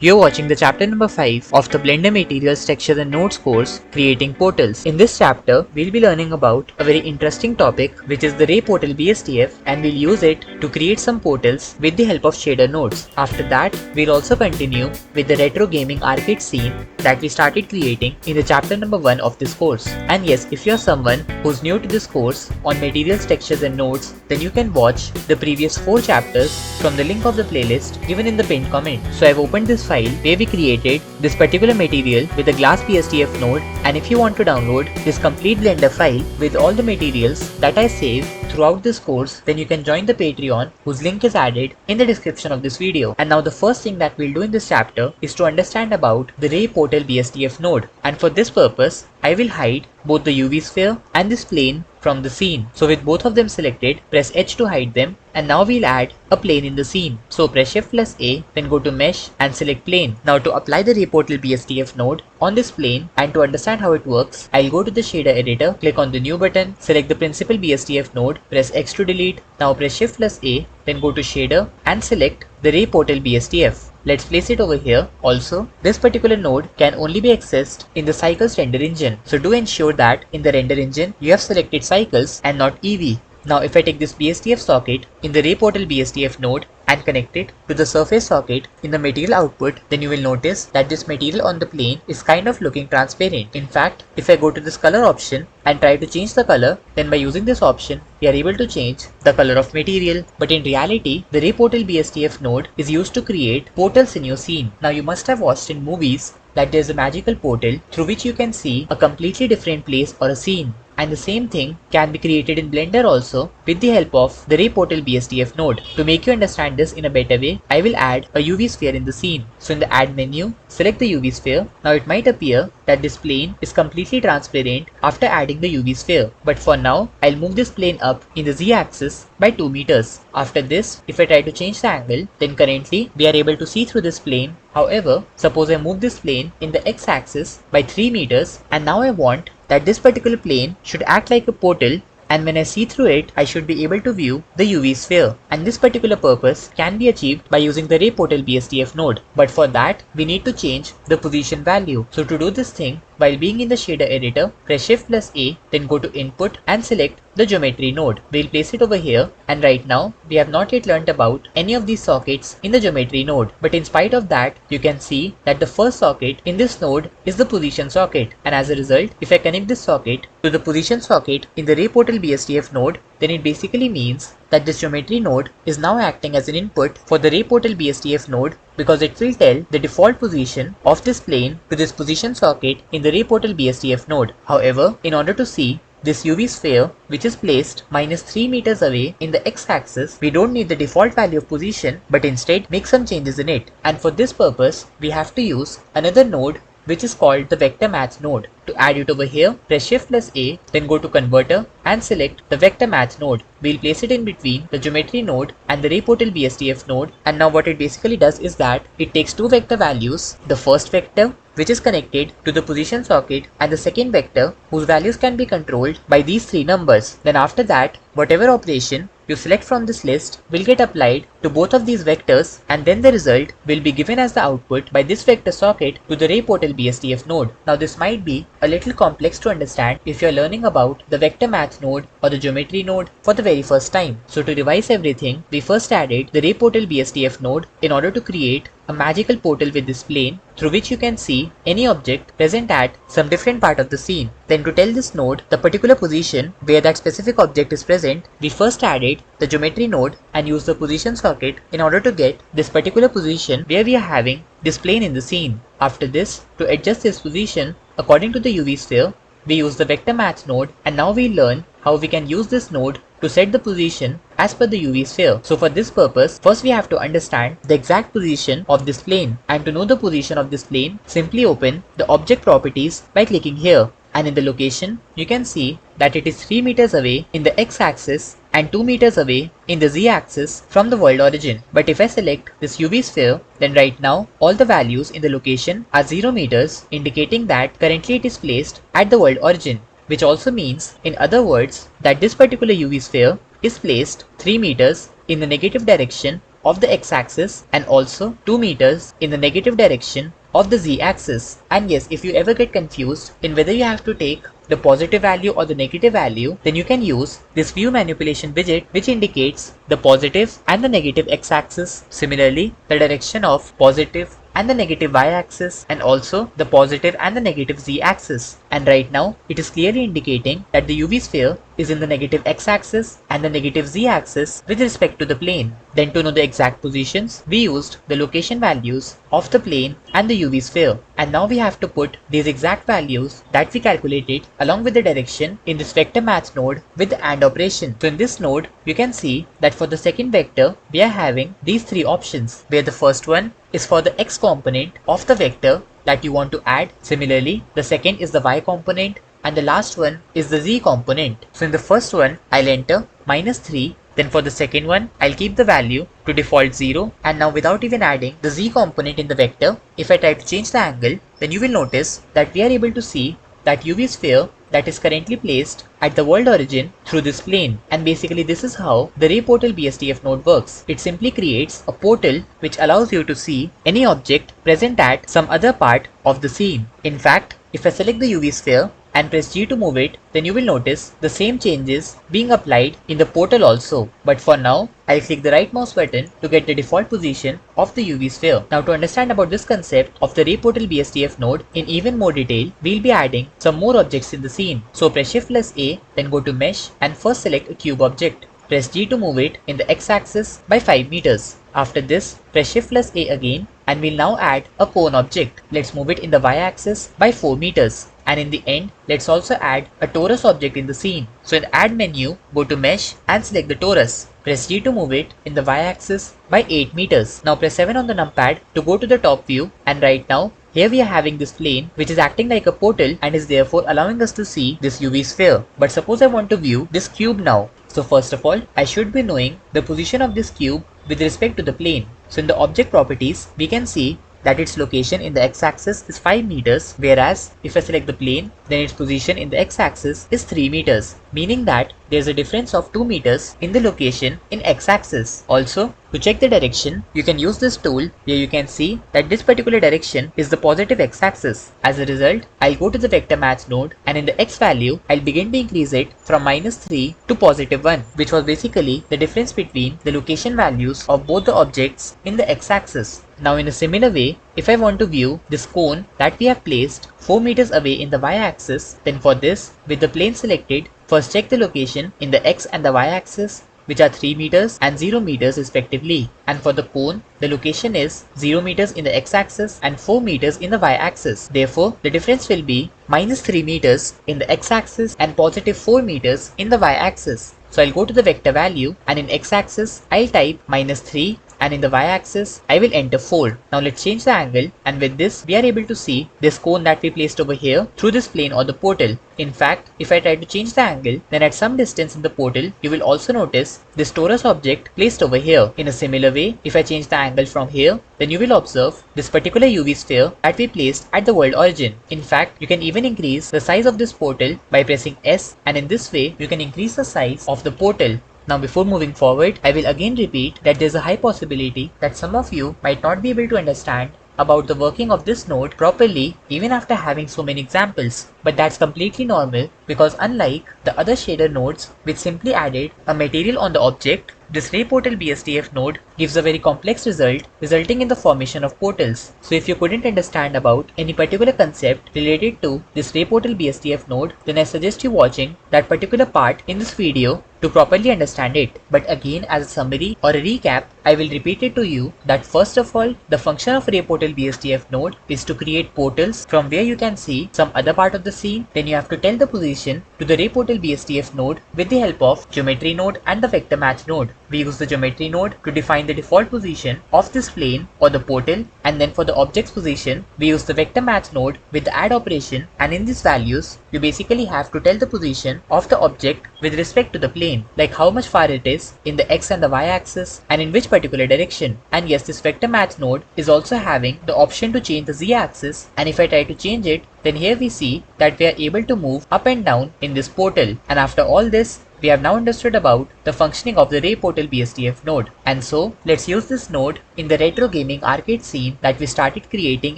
You're watching the chapter number 5 of the Blender Materials Textures and Nodes course, Creating Portals. In this chapter, we'll be learning about a very interesting topic, which is the Ray Portal BSTF, and we'll use it to create some portals with the help of shader nodes. After that, we'll also continue with the retro gaming arcade scene that we started creating in the chapter number 1 of this course. And yes, if you're someone who's new to this course on Materials, Textures and Nodes, then you can watch the previous 4 chapters from the link of the playlist given in the pinned comment. So I've opened this file where we created this particular material with a glass BSTF node, and if you want to download this complete Blender file with all the materials that I save throughout this course, then you can join the Patreon, whose link is added in the description of this video. And now the first thing that we'll do in this chapter is to understand about the Ray Portal BSTF node, and for this purpose I will hide both the UV sphere and this plane from the scene. So with both of them selected, press H to hide them, and now we'll add a plane in the scene. So press Shift plus A, then go to Mesh and select Plane. Now to apply the Ray Portal BSTF node on this plane and to understand how it works, I'll go to the shader editor, click on the new button, select the principal BSTF node, press X to delete. Now press Shift plus A, then go to shader and select the Ray Portal BSTF. Let's place it over here. Also, this particular node can only be accessed in the Cycles render engine. So do ensure that in the render engine, you have selected Cycles and not Eevee. Now if I take this BSTF socket in the Ray Portal BSTF node and connect it to the surface socket in the material output, then you will notice that this material on the plane is kind of looking transparent. In fact, if I go to this color option and try to change the color, then by using this option, we are able to change the color of material. But in reality, the Ray Portal BSTF node is used to create portals in your scene. Now you must have watched in movies that there's a magical portal through which you can see a completely different place or a scene. And the same thing can be created in Blender also with the help of the Ray Portal BSTF node. To make you understand this in a better way, I will add a UV sphere in the scene. So in the add menu, select the UV sphere. Now it might appear that this plane is completely transparent after adding the UV sphere. But for now, I'll move this plane up in the Z axis by 2 meters. After this, if I try to change the angle, then currently we are able to see through this plane. However, suppose I move this plane in the X axis by 3 meters, and now I want that this particular plane should act like a portal, and when I see through it, I should be able to view the UV sphere. And this particular purpose can be achieved by using the Ray Portal BSTF node. But for that, we need to change the position value. So to do this thing, while being in the shader editor, press Shift plus A, then go to Input and select the geometry node. We'll place it over here, and right now we have not yet learnt about any of these sockets in the geometry node. But in spite of that, you can see that the first socket in this node is the position socket, and as a result, if I connect this socket to the position socket in the Ray Portal BSTF node, then it basically means that this geometry node is now acting as an input for the Ray Portal BSTF node, because it will tell the default position of this plane to this position socket in the Ray Portal BSTF node. However, in order to see this UV sphere, which is placed -3 meters away in the x-axis, we don't need the default value of position, but instead make some changes in it. And for this purpose, we have to use another node which is called the vector match node. To add it over here, press Shift plus A, then go to Converter and select the vector match node. We'll place it in between the geometry node and the Ray Portal BSTF node. And now what it basically does is that it takes two vector values, the first vector which is connected to the position socket and the second vector whose values can be controlled by these three numbers. Then after that, whatever operation you select from this list will get applied to both of these vectors, and then the result will be given as the output by this vector socket to the Ray Portal BSTF node. Now this might be a little complex to understand if you're learning about the vector match node or the geometry node for the very first time. So to revise everything, we first added the Ray Portal BSTF node in order to create a magical portal with this plane through which you can see any object present at some different part of the scene. Then to tell this node the particular position where that specific object is present, we first added the geometry node and used the position socket in order to get this particular position where we are having this plane in the scene. After this, to adjust this position according to the UV sphere, we use the vector match node, and now we learn how we can use this node to set the position as per the UV sphere. So for this purpose, first we have to understand the exact position of this plane, and to know the position of this plane, simply open the object properties by clicking here. And in the location, you can see that it is 3 meters away in the x-axis and 2 meters away in the z-axis from the world origin. But if I select this UV sphere, then right now all the values in the location are 0 meters, indicating that currently it is placed at the world origin, which also means, in other words, that this particular UV sphere is placed 3 meters in the negative direction of the x-axis and also 2 meters in the negative direction of the z-axis. And yes, if you ever get confused in whether you have to take the positive value or the negative value, then you can use this view manipulation widget, which indicates the positive and the negative x-axis, similarly the direction of positive and the negative y-axis, and also the positive and the negative z-axis. And right now it is clearly indicating that the UV sphere is in the negative x-axis and the negative z-axis with respect to the plane. Then to know the exact positions, we used the location values of the plane and the UV sphere. And now we have to put these exact values that we calculated along with the direction in this vector match node with the AND operation. So in this node, you can see that for the second vector, we are having these three options, where the first one is for the x component of the vector that you want to add. Similarly, the second is the y component, and the last one is the z component. So in the first one, I'll enter -3. Then for the second one, I'll keep the value to default 0. And now without even adding the z component in the vector, if I try to change the angle, then you will notice that we are able to see that UV sphere that is currently placed at the world origin through this plane. And basically this is how the ray portal BSTF node works. It simply creates a portal which allows you to see any object present at some other part of the scene. In fact, if I select the UV sphere and press G to move it, then you will notice the same changes being applied in the portal also. But for now, I'll click the right mouse button to get the default position of the UV sphere. Now to understand about this concept of the ray portal BSTF node in even more detail, we'll be adding some more objects in the scene. So press Shift+A, then go to Mesh and first select a cube object. Press G to move it in the x-axis by 5 meters. After this, press Shift+A again and we'll now add a cone object. Let's move it in the y-axis by 4 meters. And in the end, let's also add a torus object in the scene. So in the add menu, go to Mesh and select the torus. Press G to move it in the y-axis by 8 meters. Now press 7 on the numpad to go to the top view, and right now, here we are having this plane which is acting like a portal and is therefore allowing us to see this UV sphere. But suppose I want to view this cube now. So first of all, I should be knowing the position of this cube with respect to the plane. So in the object properties, we can see that its location in the x-axis is 5 meters, whereas if I select the plane, then its position in the x-axis is 3 meters, meaning that there's a difference of 2 meters in the location in x-axis. Also, to check the direction, you can use this tool where you can see that this particular direction is the positive x-axis. As a result, I'll go to the vector match node and in the x value, I'll begin to increase it from -3 to +1, which was basically the difference between the location values of both the objects in the x-axis. Now in a similar way, if I want to view this cone that we have placed 4 meters away in the y-axis, then for this, with the plane selected, first check the location in the x and the y-axis, which are 3 meters and 0 meters respectively. And for the cone, the location is 0 meters in the x-axis and 4 meters in the y-axis. Therefore, the difference will be -3 meters in the x-axis and +4 meters in the y-axis. So I'll go to the vector value and in x-axis, I'll type -3 and in the y-axis, I will enter 4. Now let's change the angle, and with this, we are able to see this cone that we placed over here through this plane or the portal. In fact, if I try to change the angle, then at some distance in the portal, you will also notice this torus object placed over here. In a similar way, if I change the angle from here, then you will observe this particular UV sphere that we placed at the world origin. In fact, you can even increase the size of this portal by pressing S, and in this way, you can increase the size of the portal. Now before moving forward, I will again repeat that there's a high possibility that some of you might not be able to understand about the working of this node properly even after having so many examples. But that's completely normal because unlike the other shader nodes which simply added a material on the object, this ray portal BSTF node gives a very complex result, resulting in the formation of portals. So if you couldn't understand about any particular concept related to this ray portal BSTF node, then I suggest you watching that particular part in this video to properly understand it. But again, as a summary or a recap, I will repeat it to you that first of all, the function of ray portal BSTF node is to create portals from where you can see some other part of the scene. Then you have to tell the position to the ray portal BSTF node with the help of geometry node and the vector match node. We use the geometry node to define the default position of this plane or the portal, and then for the object's position, we use the vector match node with the add operation, and in these values, you basically have to tell the position of the object with respect to the plane, like how much far it is in the x and the y axis and in which particular direction. And yes, this vector match node is also having the option to change the z axis, and if I try to change it, then here we see that we are able to move up and down in this portal. And after all this, we have now understood about the functioning of the Ray Portal BSDF node. And so, let's use this node in the retro gaming arcade scene that we started creating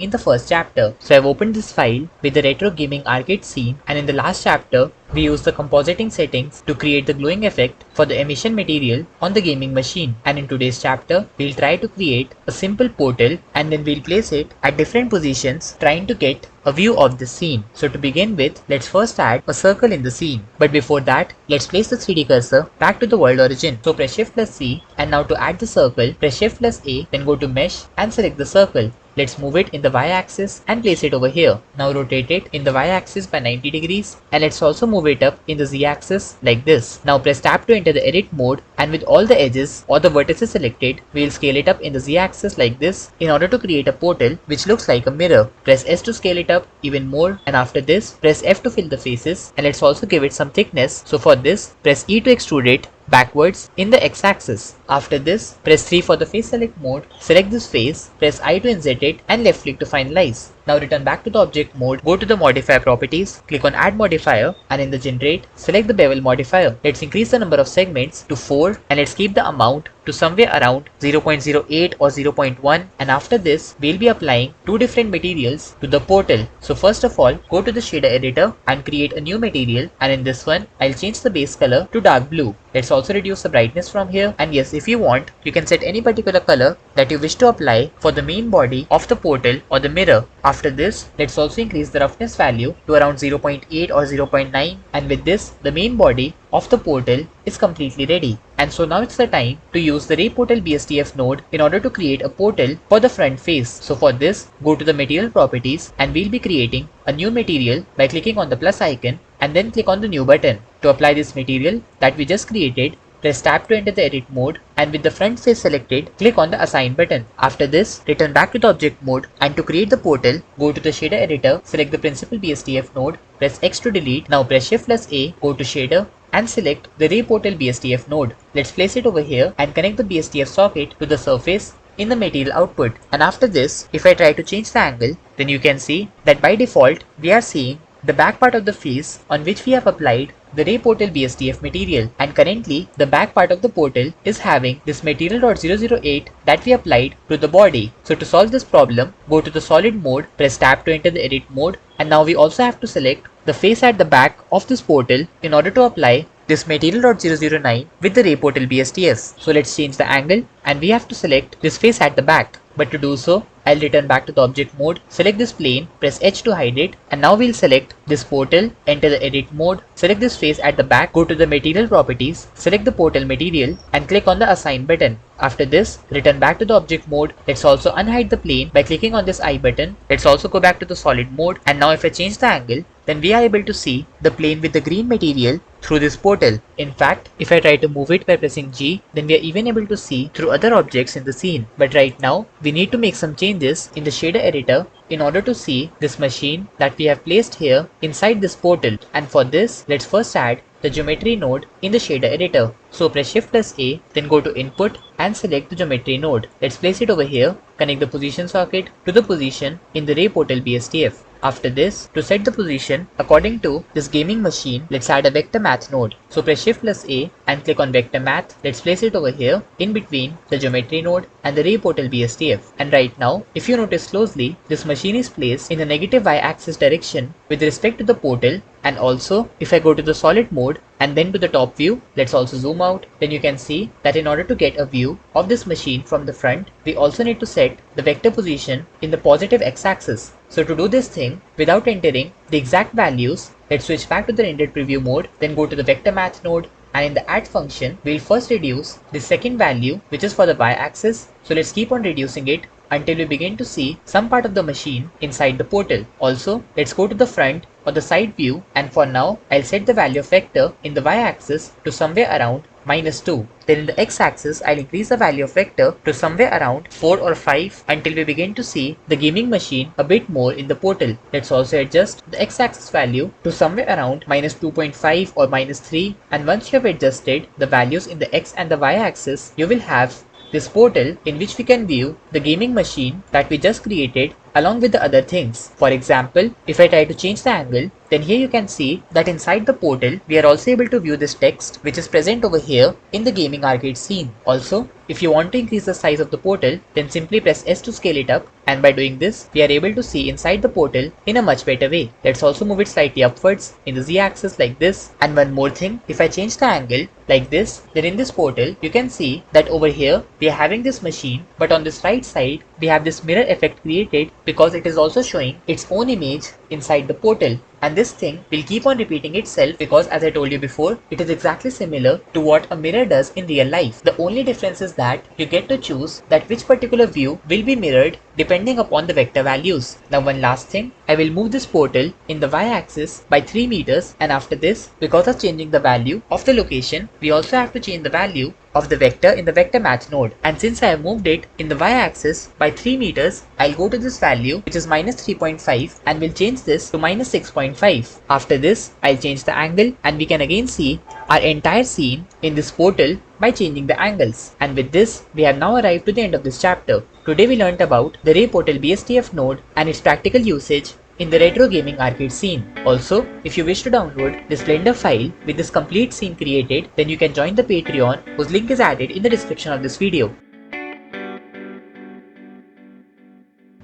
in the first chapter. So I've opened this file with the retro gaming arcade scene, and in the last chapter, we used the compositing settings to create the glowing effect for the emission material on the gaming machine. And in today's chapter, we'll try to create a simple portal and then we'll place it at different positions trying to get a view of the scene. So to begin with, let's first add a circle in the scene. But before that, let's place the 3D cursor back to the world origin. So press Shift plus C, and now to add the circle, press Shift plus A, then go to Mesh and select the circle. Let's move it in the y-axis and place it over here. Now rotate it in the y-axis by 90 degrees, and let's also move it up in the z-axis like this. Now press tab to enter the edit mode, and with all the edges or the vertices selected, we'll scale it up in the z-axis like this in order to create a portal which looks like a mirror. Press S to scale it up even more, and after this, press F to fill the faces, and let's also give it some thickness. So for this, press E to extrude it backwards in the x-axis. After this, press 3 for the face select mode, select this face, press I to inset it, and left click to finalize. Now return back to the object mode, go to the modifier properties, click on add modifier, and in the generate, select the bevel modifier. Let's increase the number of segments to 4, and let's keep the amount to somewhere around 0.08 or 0.1, and after this, we'll be applying two different materials to the portal. So first of all, go to the shader editor and create a new material, and in this one, I'll change the base color to dark blue. Let's also reduce the brightness from here, and yes, if you want, you can set any particular color that you wish to apply for the main body of the portal or the mirror. After this, let's also increase the roughness value to around 0.8 or 0.9, and with this, the main body of the portal is completely ready. And so now it's the time to use the Ray Portal BSDF node in order to create a portal for the front face. So for this, go to the material properties, and we'll be creating a new material by clicking on the plus icon and then click on the new button. To apply this material that we just created, press tab to enter the edit mode, and with the front face selected, click on the assign button. After this, return back to the object mode, and to create the portal, go to the shader editor, select the principal BSDF node, press X to delete. Now press Shift plus A, go to shader, and select the Ray Portal BSDF node. Let's place it over here and connect the BSDF socket to the surface in the material output. And after this, if I try to change the angle, then you can see that by default, we are seeing the back part of the face on which we have applied the Ray Portal BSDF material, and currently the back part of the portal is having this material.008 that we applied to the body. So to solve this problem, go to the solid mode, press tab to enter the edit mode, and now we also have to select the face at the back of this portal in order to apply this material.009 with the Ray Portal BSDF. So let's change the angle, and we have to select this face at the back. But to do so, I'll return back to the object mode, select this plane, press H to hide it, and now we'll select this portal, enter the edit mode, select this face at the back, go to the material properties, select the portal material, and click on the assign button. After this, return back to the object mode. Let's also unhide the plane by clicking on this I button. Let's also go back to the solid mode, and now if I change the angle, then we are able to see the plane with the green material through this portal. In fact, if I try to move it by pressing G, then we are even able to see through other objects in the scene. But right now, we need to make some changes in the shader editor in order to see this machine that we have placed here inside this portal. And for this, let's first add the geometry node in the shader editor. So press Shift plus A, then go to input and select the geometry node. Let's place it over here, connect the position socket to the position in the Ray Portal BSDF. After this, to set the position according to this gaming machine, let's add a vector math node. So press Shift plus A and click on vector math. Let's place it over here in between the geometry node and the Ray Portal BSDF. And right now, if you notice closely, this machine is placed in the negative y-axis direction with respect to the portal. And also, if I go to the solid mode and then to the top view, let's also zoom out, then you can see that in order to get a view of this machine from the front, we also need to set the vector position in the positive x-axis. So to do this thing without entering the exact values, let's switch back to the rendered preview mode, then go to the vector math node, and in the add function, we'll first reduce the second value, which is for the y-axis. So let's keep on reducing it until we begin to see some part of the machine inside the portal. Also, let's go to the front or the side view, and for now, I'll set the value of vector in the y-axis to somewhere around -2. Then in the x-axis, I'll increase the value of vector to somewhere around 4 or 5 until we begin to see the gaming machine a bit more in the portal. Let's also adjust the x-axis value to somewhere around -2.5 or -3, and once you have adjusted the values in the x and the y-axis, you will have this portal in which we can view the gaming machine that we just created along with the other things. For example, if I try to change the angle, then here you can see that inside the portal, we are also able to view this text which is present over here in the gaming arcade scene. Also, if you want to increase the size of the portal, then simply press S to scale it up, and by doing this, we are able to see inside the portal in a much better way. Let's also move it slightly upwards in the Z axis like this. And one more thing, if I change the angle like this, then in this portal, you can see that over here, we are having this machine, but on this right side, we have this mirror effect created because it is also showing its own image inside the portal. And this thing will keep on repeating itself because, as I told you before, it is exactly similar to what a mirror does in real life. The only difference is that you get to choose that which particular view will be mirrored depending upon the vector values. Now one last thing, I will move this portal in the y-axis by 3 meters, and after this, because of changing the value of the location, we also have to change the value of the vector in the vector match node. And since I have moved it in the y-axis by 3 meters, I'll go to this value which is minus 3.5 and will change this to minus 6.5. After this, I'll change the angle, and we can again see our entire scene in this portal by changing the angles. And with this, we have now arrived to the end of this chapter. Today we learnt about the Ray Portal BSTF node and its practical usage in the retro gaming arcade scene. Also, if you wish to download this Blender file with this complete scene created, then you can join the Patreon, whose link is added in the description of this video.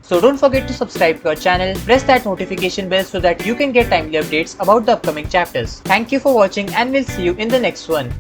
So don't forget to subscribe to our channel, press that notification bell so that you can get timely updates about the upcoming chapters. Thank you for watching, and we'll see you in the next one.